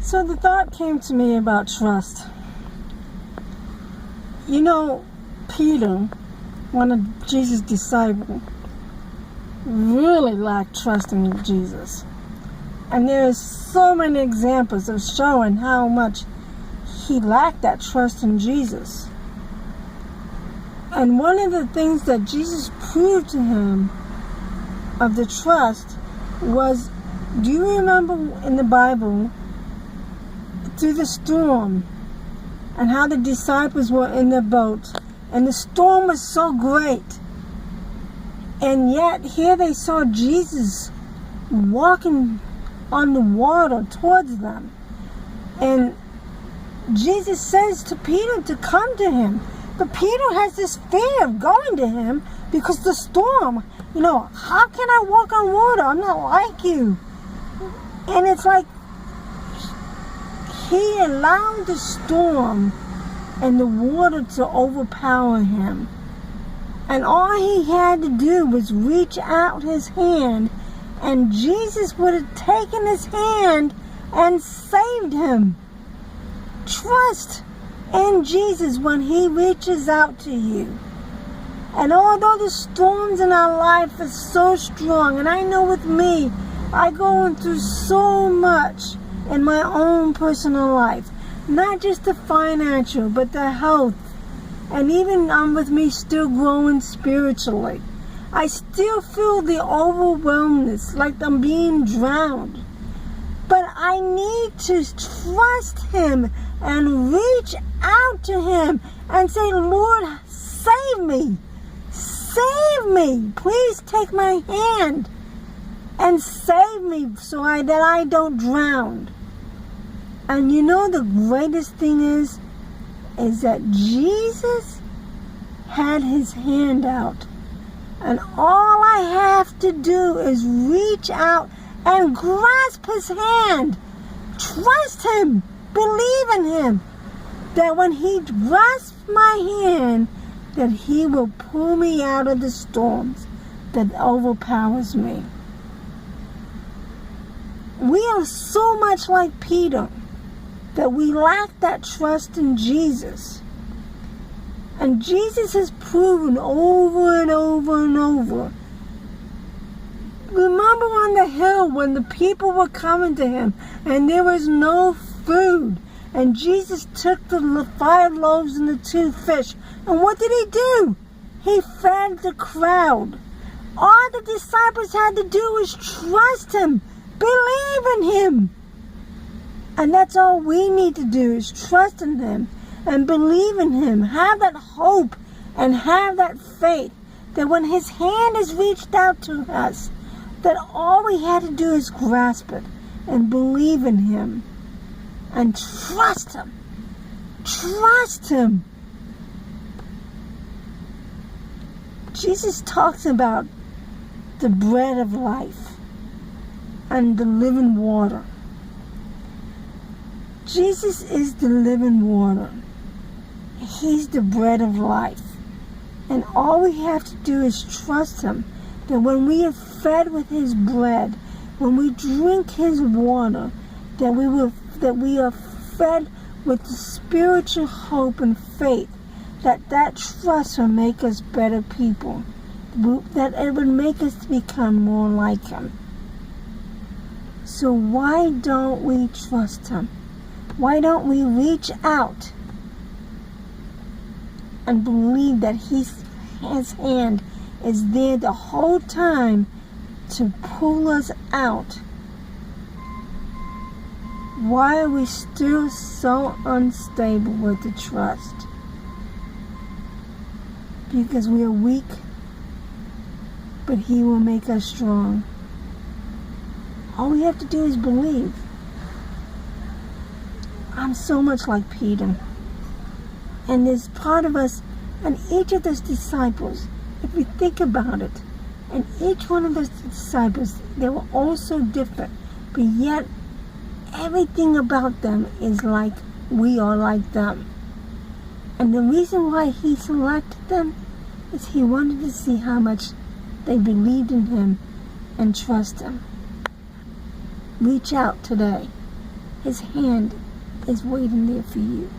So the thought came to me about trust. You know, Peter, one of Jesus' disciples, really lacked trust in Jesus. And there are so many examples of showing how much he lacked that trust in Jesus. And one of the things that Jesus proved to him of the trust was, do you remember in the Bible, through the storm, and how the disciples were in the boat, and the storm was so great, and yet here they saw Jesus walking on the water towards them, and Jesus says to Peter to come to him, but Peter has this fear of going to him because the storm, how can I walk on water? I'm not like you. And it's like he allowed the storm and the water to overpower him. And all he had to do was reach out his hand, and Jesus would have taken his hand and saved him. Trust in Jesus when he reaches out to you. And although the storms in our life are so strong, and I know with me, I go through so much in my own personal life, not just the financial, but the health, and even with me still growing spiritually. I still feel the overwhelmness, like I'm being drowned. But I need to trust him and reach out to him and say, Lord, save me. Save me. Please take my hand and save me so that I don't drown. And the greatest thing is that Jesus had his hand out. And all I have to do is reach out and grasp his hand. Trust him. Believe in him. That when he grasps my hand, that he will pull me out of the storms that overpowers me. We are so much like Peter that we lack that trust in Jesus. And Jesus has proven over and over and over. Remember on the hill when the people were coming to him and there was no food, and Jesus took the 5 loaves and the 2 fish, and what did he do? He fed the crowd. All the disciples had to do was trust him, believe in him. And that's all we need to do, is trust in him and believe in him. Have that hope and have that faith that when his hand is reached out to us, that all we had to do is grasp it and believe in him and trust him. Trust him. Jesus talks about the bread of life and the living water. Jesus is the living water. He's the bread of life. And all we have to do is trust him, that when we are fed with his bread, when we drink his water, that we are fed with the spiritual hope and faith, that trust will make us better people, that it would make us become more like him. So why don't we trust him? Why don't we reach out and believe that his hand is there the whole time to pull us out? Why are we still so unstable with the trust? Because we are weak, but he will make us strong. All we have to do is believe. I'm so much like Peter. And there's part of us, and each of those disciples, if we think about it, and each one of those disciples, they were all so different, but yet everything about them is like we are like them. And the reason why he selected them is he wanted to see how much they believed in him and trust him. Reach out today His hand is waiting there for you.